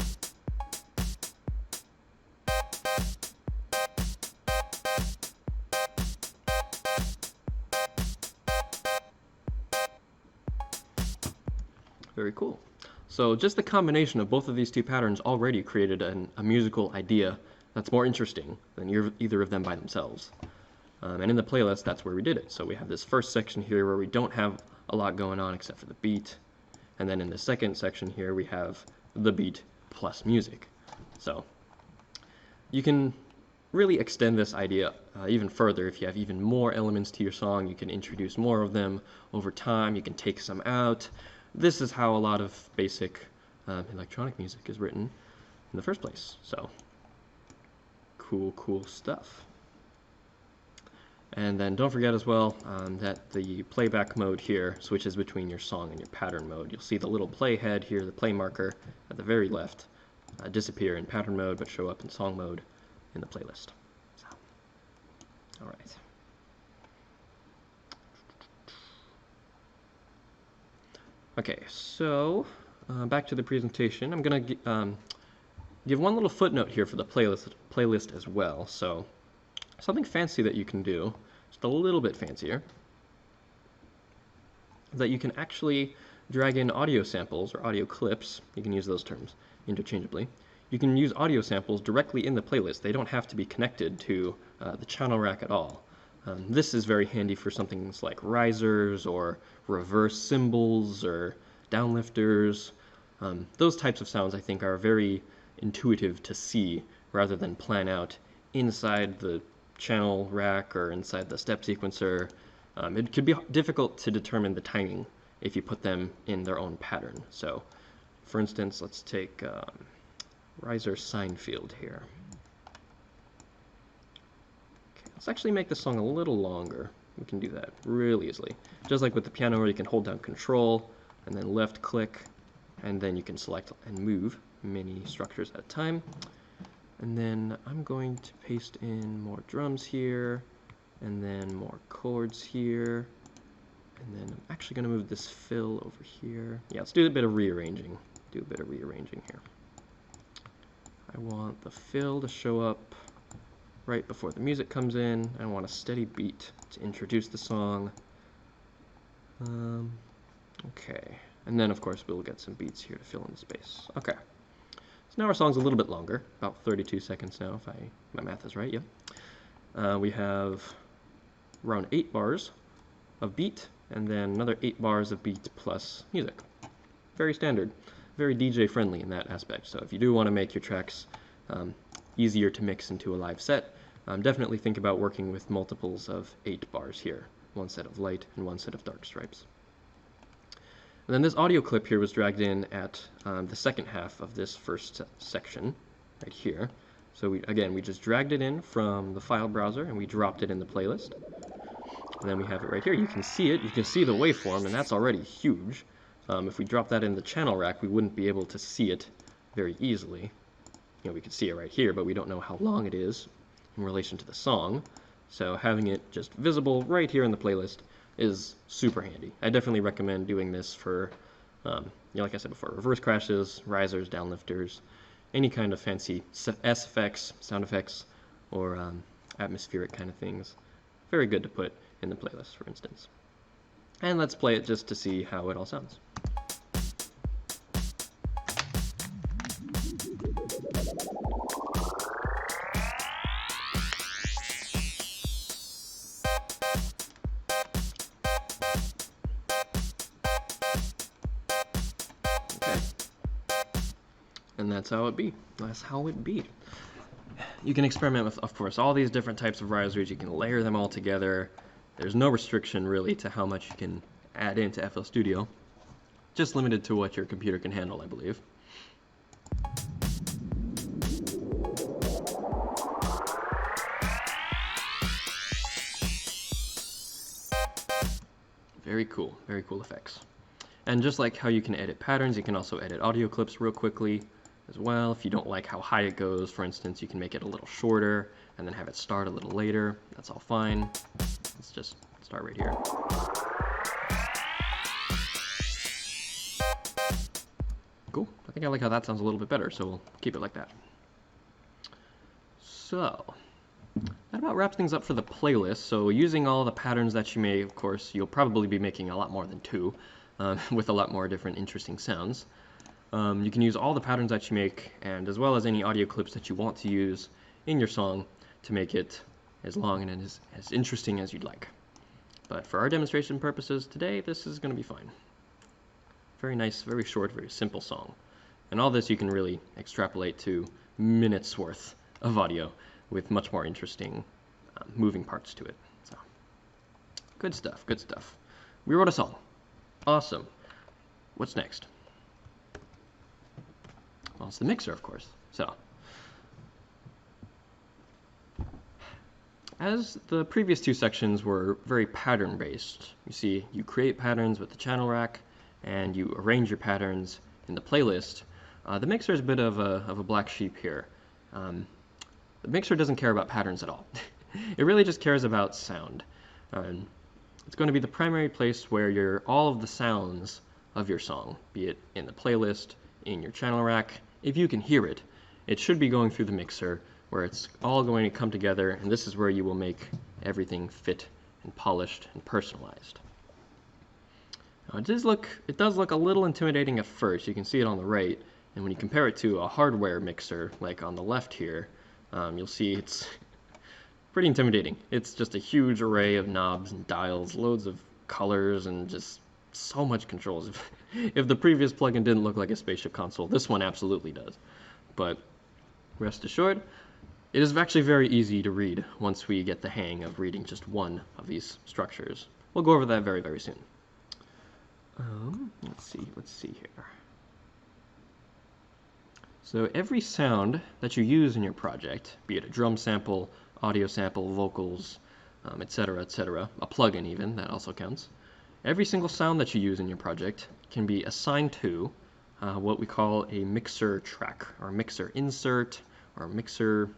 very cool. So just the combination of both of these two patterns already created a musical idea that's more interesting than either of them by themselves. And in the playlist, that's where we did it. So we have this first section here where we don't have a lot going on except for the beat. And then in the second section here, we have the beat plus music. So you can really extend this idea even further. If you have even more elements to your song, you can introduce more of them over time. You can take some out. This is how a lot of basic electronic music is written in the first place. So cool, cool stuff. And then don't forget as well that the playback mode here switches between your song and your pattern mode. You'll see the little play head here, the play marker at the very left, disappear in pattern mode but show up in song mode in the playlist. So, all right. Okay, so back to the presentation. I'm going to give one little footnote here for the playlist as well. So something fancy that you can do, just a little bit fancier, is that you can actually drag in audio samples or audio clips. You can use those terms interchangeably. You can use audio samples directly in the playlist. They don't have to be connected to the channel rack at all. This is very handy for some things like risers or reverse cymbals or downlifters. Those types of sounds I think are very intuitive to see rather than plan out inside the channel rack or inside the step sequencer. It could be difficult to determine the timing if you put them in their own pattern. So for instance, let's take riser sine field here. Let's actually make the song a little longer. We can do that really easily. Just like with the piano where you can hold down Control and then left click, and then you can select and move many structures at a time. And then I'm going to paste in more drums here, and then more chords here. And then I'm actually going to move this fill over here. Yeah, let's do a bit of rearranging. Here. I want the fill to show up right before the music comes in. I want a steady beat to introduce the song. Okay, and then of course we'll get some beats here to fill in the space. Okay, so now our song's a little bit longer, about 32 seconds now, if my math is right. Yep. We have around 8 bars of beat, and then another 8 bars of beat plus music. Very standard, very DJ friendly in that aspect. So if you do want to make your tracks easier to mix into a live set, definitely think about working with multiples of 8 bars here. One set of light and one set of dark stripes. And then this audio clip here was dragged in at the second half of this first section, right here. So we just dragged it in from the file browser and we dropped it in the playlist. And then we have it right here. You can see it, you can see the waveform, and that's already huge. If we drop that in the channel rack, we wouldn't be able to see it very easily. You know, we could see it right here, but we don't know how long it is in relation to the song. So having it just visible right here in the playlist is super handy. I definitely recommend doing this for, like I said before, reverse crashes, risers, downlifters, any kind of fancy S effects, sound effects, or atmospheric kind of things. Very good to put in the playlist, for instance. And let's play it just to see how it all sounds. And that's how it be. That's how it be. You can experiment with, of course, all these different types of risers. You can layer them all together. There's no restriction really to how much you can add into FL Studio. Just limited to what your computer can handle, I believe. Very cool effects. And just like how you can edit patterns, you can also edit audio clips real quickly as well. If you don't like how high it goes, for instance, you can make it a little shorter and then have it start a little later. That's all fine. Let's just start right here. Cool. I think I like how that sounds a little bit better, so we'll keep it like that. So that about wraps things up for the playlist. So using all the patterns that you may, of course, you'll probably be making a lot more than 2 with a lot more different interesting sounds. You can use all the patterns that you make, and as well as any audio clips that you want to use in your song to make it as long and as interesting as you'd like. But for our demonstration purposes today, this is going to be fine. Very nice, very short, very simple song. And all this you can really extrapolate to minutes worth of audio with much more interesting moving parts to it. So, good stuff, good stuff. We wrote a song. Awesome. What's next? Well, it's the mixer, of course. So, as the previous two sections were very pattern-based, you see, you create patterns with the channel rack, and you arrange your patterns in the playlist. The mixer is a bit of a black sheep here. The mixer doesn't care about patterns at all. It really just cares about sound. It's going to be the primary place where all of the sounds of your song, be it in the playlist, in your channel rack, if you can hear it, it should be going through the mixer where it's all going to come together, and this is where you will make everything fit and polished and personalized. Now, it does look a little intimidating at first. You can see it on the right, and when you compare it to a hardware mixer, like on the left here, you'll see it's pretty intimidating. It's just a huge array of knobs and dials, loads of colors, and just so much controls. If the previous plugin didn't look like a spaceship console, this one absolutely does. But rest assured, it is actually very easy to read once we get the hang of reading just one of these structures. We'll go over that very, very soon. Let's see here. So every sound that you use in your project, be it a drum sample, audio sample, vocals, etc., a plugin even, that also counts. Every single sound that you use in your project can be assigned to what we call a mixer track, or mixer insert, or mixer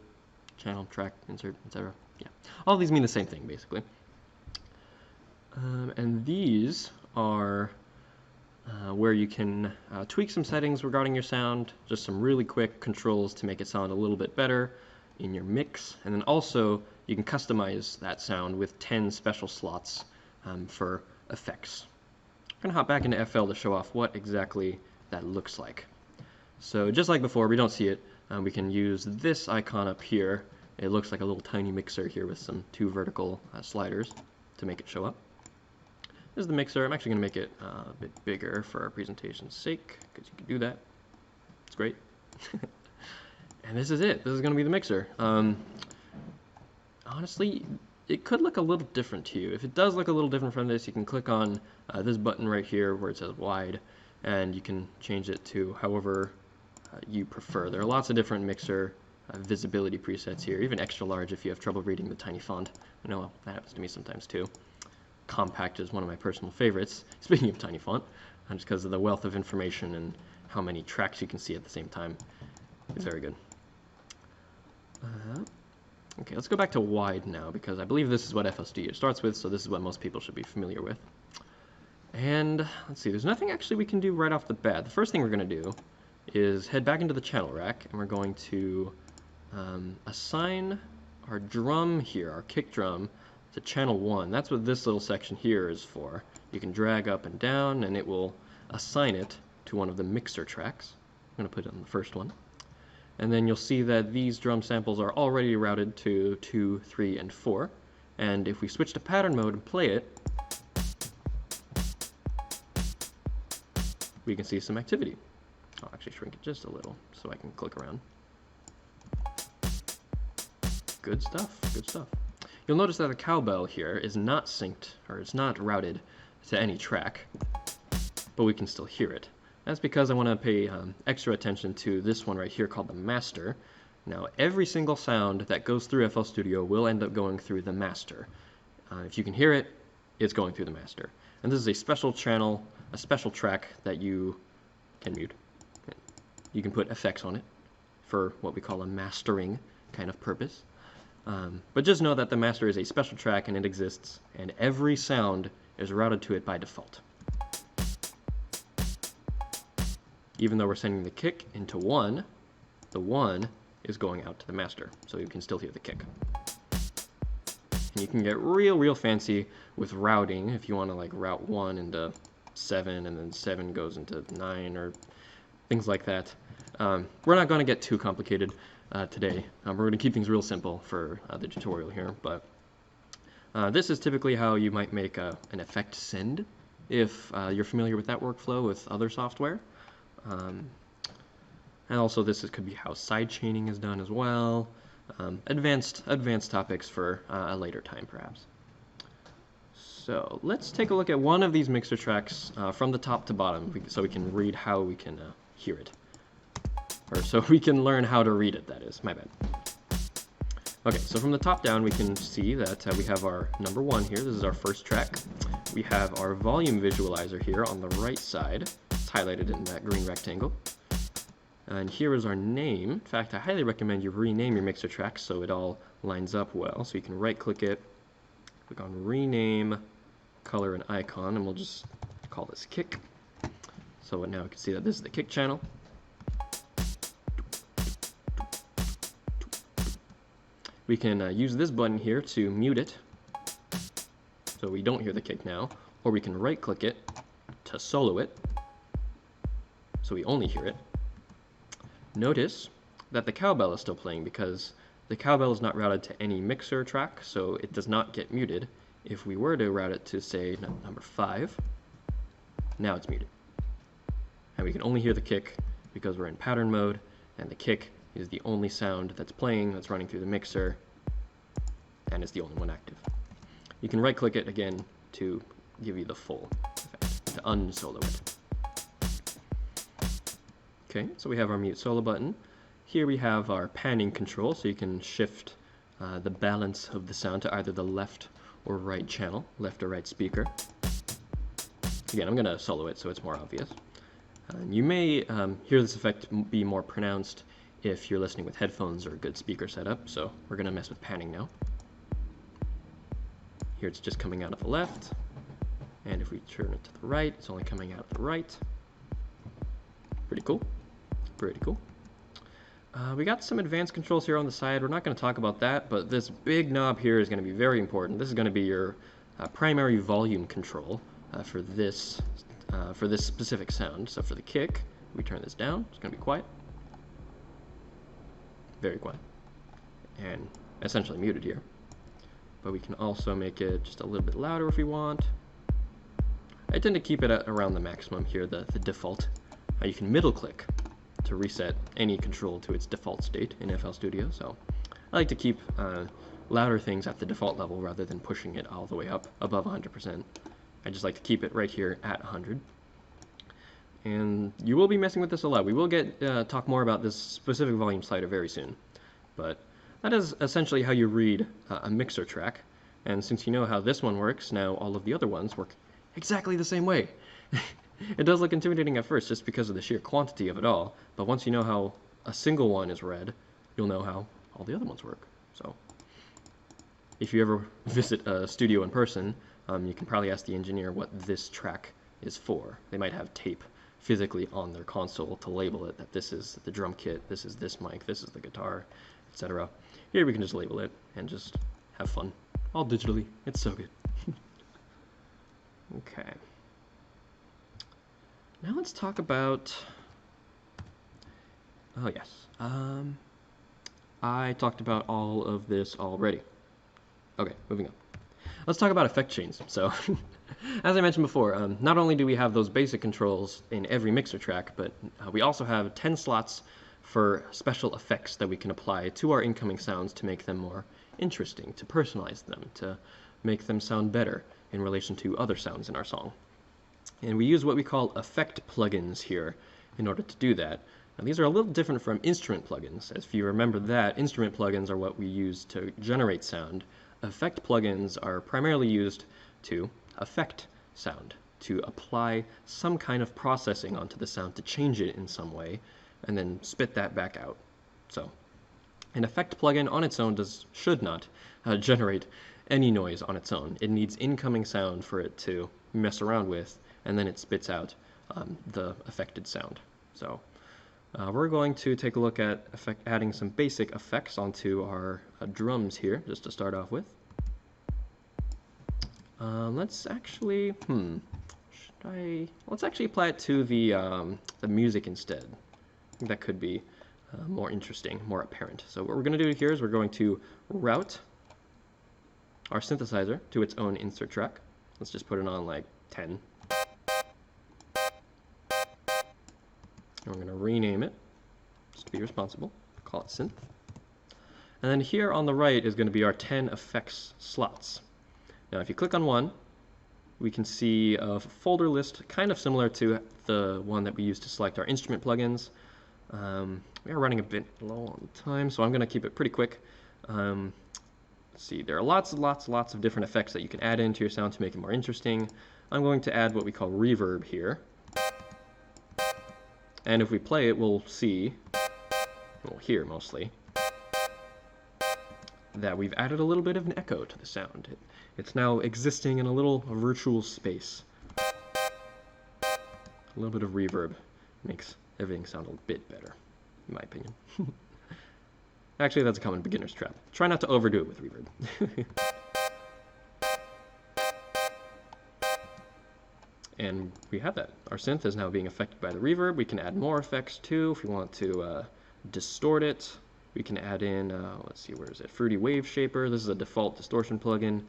channel track insert, etc. Yeah, all of these mean the same thing basically. And these are where you can tweak some settings regarding your sound, just some really quick controls to make it sound a little bit better in your mix, and then also you can customize that sound with 10 special slots for effects. I'm going to hop back into FL to show off what exactly that looks like. So just like before, we don't see it. We can use this icon up here. It looks like a little tiny mixer here with some 2 vertical sliders to make it show up. This is the mixer. I'm actually going to make it a bit bigger for our presentation's sake, because you can do that. It's great. And this is it. This is going to be the mixer. Honestly, it could look a little different to you. If it does look a little different from this, you can click on this button right here where it says wide, and you can change it to however you prefer. There are lots of different mixer visibility presets here, even extra large if you have trouble reading the tiny font. I know that happens to me sometimes too. Compact is one of my personal favorites, speaking of tiny font, just because of the wealth of information and how many tracks you can see at the same time. It's very good. Okay, let's go back to wide now, because I believe this is what FL Studio starts with, so this is what most people should be familiar with. And let's see, there's nothing actually we can do right off the bat. The first thing we're going to do is head back into the channel rack, and we're going to assign our drum here, our kick drum, to channel 1. That's what this little section here is for. You can drag up and down, and it will assign it to one of the mixer tracks. I'm going to put it on the first one. And then you'll see that these drum samples are already routed to 2, 3, and 4. And if we switch to pattern mode and play it, we can see some activity. I'll actually shrink it just a little so I can click around. Good stuff, good stuff. You'll notice that the cowbell here is not synced, or it's not routed to any track, but we can still hear it. That's because I want to pay extra attention to this one right here called the master. Now, every single sound that goes through FL Studio will end up going through the master. If you can hear it, it's going through the master. And this is a special channel, a special track that you can mute. You can put effects on it for what we call a mastering kind of purpose. But just know that the master is a special track and it exists, and every sound is routed to it by default. Even though we're sending the kick into 1, the 1 is going out to the master, so you can still hear the kick. And you can get real fancy with routing if you want to like route 1 into 7 and then 7 goes into 9 or things like that. We're not going to get too complicated today. We're going to keep things real simple for the tutorial here, but this is typically how you might make an effect send if you're familiar with that workflow with other software. And also this could be how side chaining is done as well. Advanced topics for a later time perhaps. So let's take a look at one of these mixer tracks from the top to bottom so we can read how we can hear it. Or so we can learn how to read it, that is. My bad. Okay, so from the top down, we can see that we have our number 1 here. This is our first track. We have our volume visualizer here on the right side. It's highlighted in that green rectangle. And here is our name. In fact, I highly recommend you rename your mixer track so it all lines up well. So you can right-click it, click on Rename, Color, and Icon, and we'll just call this Kick. So now we can see that this is the kick channel. We can use this button here to mute it, so we don't hear the kick now, or we can right-click it to solo it, so we only hear it. Notice that the cowbell is still playing because the cowbell is not routed to any mixer track, so it does not get muted. If we were to route it to, say, number 5, now it's muted. And we can only hear the kick because we're in pattern mode, and the kick is the only sound that's playing, that's running through the mixer, and it's the only one active. You can right-click it again to give you the full effect, to unsolo it. Okay, so we have our mute solo button. Here we have our panning control, so you can shift the balance of the sound to either the left or right channel, left or right speaker. Again, I'm going to solo it so it's more obvious. You may hear this effect be more pronounced if you're listening with headphones or a good speaker setup, so we're going to mess with panning now. Here it's just coming out of the left, and if we turn it to the right, it's only coming out of the right. Pretty cool. Pretty cool. We got some advanced controls here on the side. We're not going to talk about that, but this big knob here is going to be very important. This is going to be your primary volume control for this specific sound. So for the kick, we turn this down. It's going to be quiet. Very quiet. And essentially muted here. But we can also make it just a little bit louder if we want. I tend to keep it at around the maximum here, the default. You can middle click to reset any control to its default state in FL Studio. So I like to keep louder things at the default level rather than pushing it all the way up above 100%. I just like to keep it right here at 100. And you will be messing with this a lot. We will talk more about this specific volume slider very soon. But that is essentially how you read a mixer track. And since you know how this one works, now all of the other ones work exactly the same way. It does look intimidating at first just because of the sheer quantity of it all, but once you know how a single one is read, you'll know how all the other ones work. So if you ever visit a studio in person, you can probably ask the engineer what this track is for. They might have tape physically on their console to label it that this is the drum kit, this is this mic, this is the guitar, etc. Here we can just label it and just have fun, all digitally. It's so good. Okay. Now let's talk about, oh yes, I talked about all of this already. Okay, moving on. Let's talk about effect chains. So, as I mentioned before, not only do we have those basic controls in every mixer track, but we also have 10 slots for special effects that we can apply to our incoming sounds to make them more interesting, to personalize them, to make them sound better in relation to other sounds in our song. And we use what we call effect plugins here in order to do that. Now, these are a little different from instrument plugins. As if you remember that, instrument plugins are what we use to generate sound. Effect plugins are primarily used to affect sound, to apply some kind of processing onto the sound to change it in some way, and then spit that back out. So, an effect plugin on its own should not generate any noise on its own. It needs incoming sound for it to mess around with, and then it spits out the affected sound. So we're going to take a look at adding some basic effects onto our drums here, just to start off with. Let's actually, let's actually apply it to the music instead. I think that could be more interesting, more apparent. So what we're going to do here is we're going to route our synthesizer to its own insert track. Let's just put it on like 10. And we're going to rename it, just to be responsible, call it synth. And then here on the right is going to be our 10 effects slots. Now if you click on one, we can see a folder list kind of similar to the one that we used to select our instrument plugins. We are running a bit low on time, so I'm going to keep it pretty quick. Let's see, there are lots of different effects that you can add into your sound to make it more interesting. I'm going to add what we call reverb here. And if we play it, we'll see, we'll hear mostly, that we've added a little bit of an echo to the sound. It's now existing in a little virtual space. A little bit of reverb makes everything sound a bit better, in my opinion. Actually, that's a common beginner's trap. Try not to overdo it with reverb. And we have that. Our synth is now being affected by the reverb. We can add more effects too if we want to distort it. We can add in, let's see, where is it? Fruity Wave Shaper. This is a default distortion plugin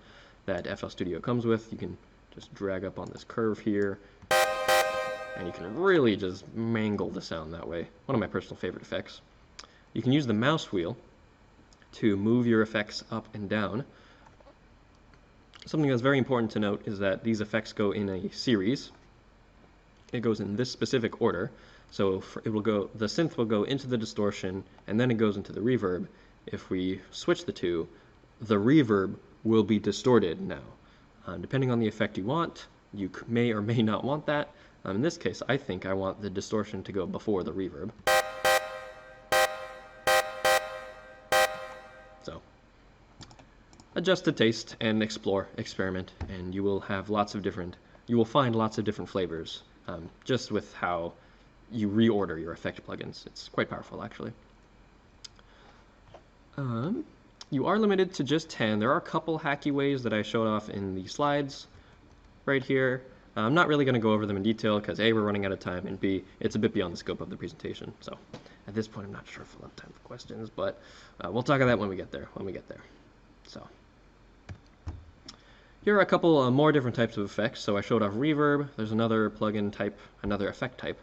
that FL Studio comes with. You can just drag up on this curve here, and you can really just mangle the sound that way. One of my personal favorite effects. You can use the mouse wheel to move your effects up and down. Something that's very important to note is that these effects go in a series. It goes in this specific order. So the synth will go into the distortion, and then it goes into the reverb. If we switch the two, the reverb will be distorted now. Depending on the effect you want, you may or may not want that. In this case, I think I want the distortion to go before the reverb. So, adjust to taste and explore, experiment, and you will find lots of different flavors just with how you reorder your effect plugins. It's quite powerful, actually. You are limited to just 10. There are a couple hacky ways that I showed off in the slides right here. I'm not really going to go over them in detail because A, we're running out of time, and B, it's a bit beyond the scope of the presentation. So at this point, I'm not sure if we'll have time for questions, but we'll talk about that when we get there. So here are a couple more different types of effects. So I showed off reverb. There's another plugin type, another effect type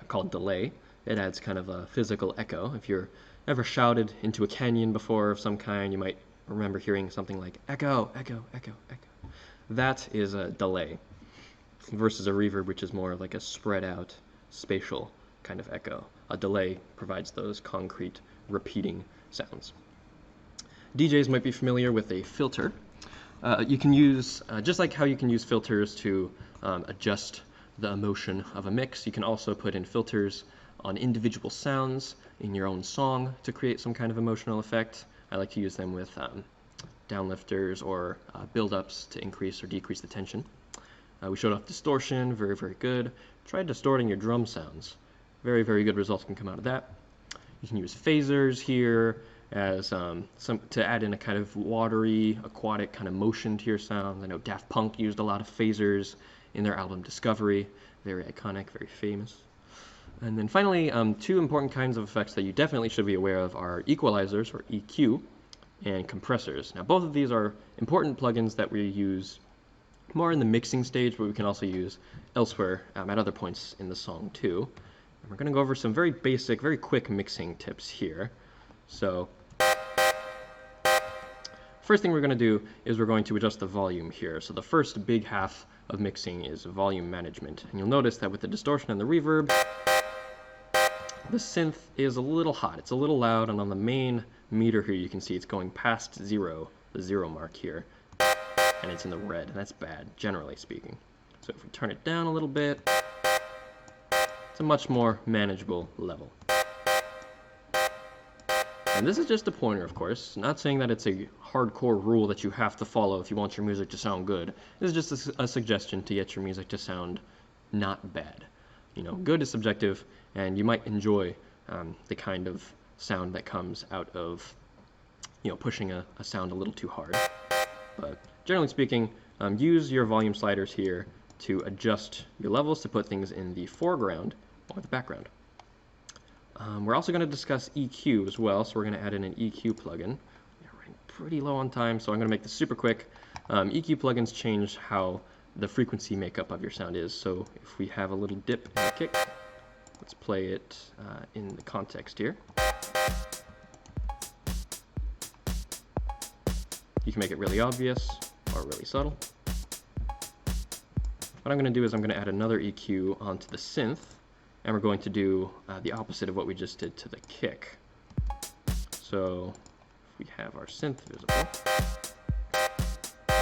called delay. It adds kind of a physical echo. If you're ever shouted into a canyon before of some kind, you might remember hearing something like echo, echo, echo, echo. That is a delay versus a reverb, which is more like a spread out spatial kind of echo. A delay provides those concrete repeating sounds. DJs might be familiar with a filter. You can use, just like how you can use filters to adjust the emotion of a mix, you can also put in filters on individual sounds in your own song to create some kind of emotional effect. I like to use them with downlifters or build-ups to increase or decrease the tension. We showed off distortion, very, very good. Try distorting your drum sounds. Very, very good results can come out of that. You can use phasers here as to add in a kind of watery, aquatic kind of motion to your sound. I know Daft Punk used a lot of phasers in their album Discovery. Very iconic, very famous. And then finally, two important kinds of effects that you definitely should be aware of are equalizers, or EQ, and compressors. Now, both of these are important plugins that we use more in the mixing stage, but we can also use elsewhere at other points in the song too. And we're going to go over some very basic, very quick mixing tips here. So first thing we're going to do is we're going to adjust the volume here. So the first big half of mixing is volume management. And you'll notice that with the distortion and the reverb, the synth is a little hot. It's a little loud, and on the main meter here you can see it's going past zero, the zero mark here, and it's in the red, and that's bad, generally speaking. So if we turn it down a little bit, it's a much more manageable level. And this is just a pointer, of course. Not saying that it's a hardcore rule that you have to follow if you want your music to sound good. This is just a suggestion to get your music to sound not bad. You know, good is subjective, and you might enjoy the kind of sound that comes out of, you know, pushing a sound a little too hard. But generally speaking, use your volume sliders here to adjust your levels to put things in the foreground or the background. We're also going to discuss EQ as well, so we're going to add in an EQ plugin. We're running pretty low on time, so I'm going to make this super quick. EQ plugins change how the frequency makeup of your sound is. So if we have a little dip in the kick, let's play it in the context here. You can make it really obvious or really subtle. What I'm going to do is I'm going to add another EQ onto the synth, and we're going to do the opposite of what we just did to the kick. So we have our synth visible.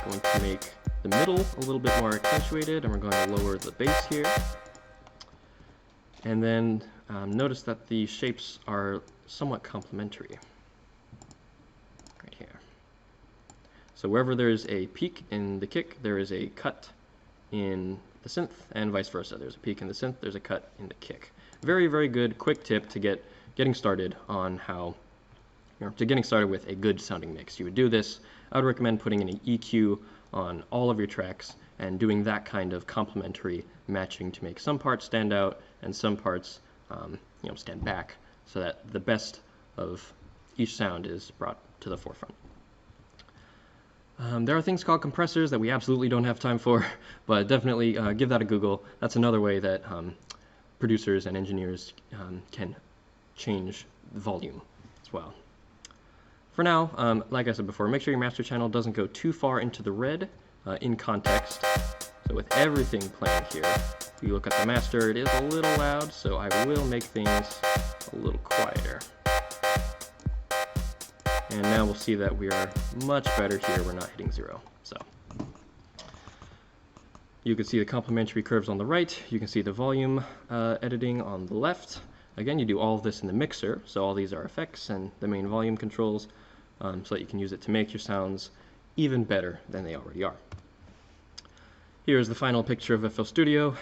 Going to make the middle a little bit more accentuated, and we're going to lower the bass here. And then notice that the shapes are somewhat complementary right here. So wherever there's a peak in the kick, there is a cut in the synth, and vice versa. There's a peak in the synth, there's a cut in the kick. Very, very good, quick tip to getting started on how, getting started with a good sounding mix. You would do this. I would recommend putting in an EQ on all of your tracks and doing that kind of complementary matching to make some parts stand out and some parts stand back, so that the best of each sound is brought to the forefront. There are things called compressors that we absolutely don't have time for, but definitely give that a Google. That's another way that producers and engineers can change the volume as well. For now, like I said before, make sure your master channel doesn't go too far into the red in context. So with everything playing here, if you look at the master, it is a little loud, so I will make things a little quieter. And now we'll see that we are much better here. We're not hitting 0. So you can see the complementary curves on the right. You can see the volume editing on the left. Again, you do all of this in the mixer, so all these are effects and the main volume controls, so that you can use it to make your sounds even better than they already are. Here's the final picture of FL Studio.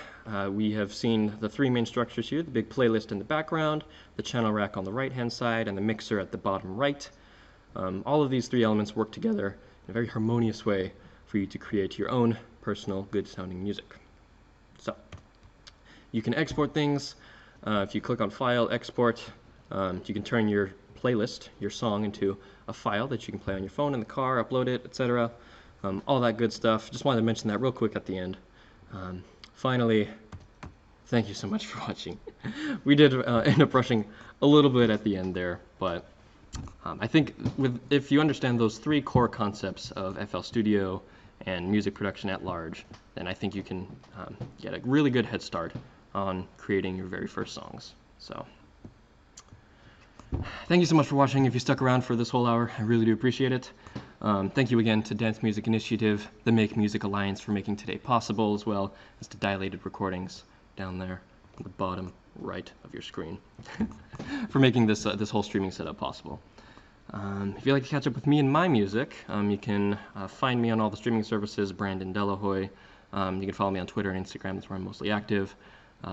We have seen the 3 main structures here, the big playlist in the background, the channel rack on the right-hand side, and the mixer at the bottom right. All of these 3 elements work together in a very harmonious way for you to create your own personal, good-sounding music. So, you can export things. If you click on File, Export, you can turn your playlist, your song, into a file that you can play on your phone, in the car, upload it, etc. All that good stuff. Just wanted to mention that real quick at the end. Finally, thank you so much for watching. We did end up rushing a little bit at the end there, but I think if you understand those 3 core concepts of FL Studio and music production at large, then I think you can get a really good head start on creating your very first songs. So, thank you so much for watching. If you stuck around for this whole hour, I really do appreciate it. Thank you again to Dance Music Initiative, the Make Music Alliance for making today possible, as well as to Dilated Recordings down there on the bottom right of your screen for making this whole streaming setup possible. If you'd like to catch up with me and my music, you can find me on all the streaming services, Brandon Delehoy. You can follow me on Twitter and Instagram, that's where I'm mostly active.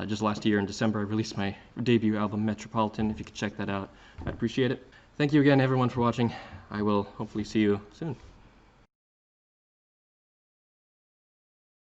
Just last year in December, I released my debut album, Metropolitan. If you could check that out, I'd appreciate it. Thank you again, everyone, for watching. I will hopefully see you soon.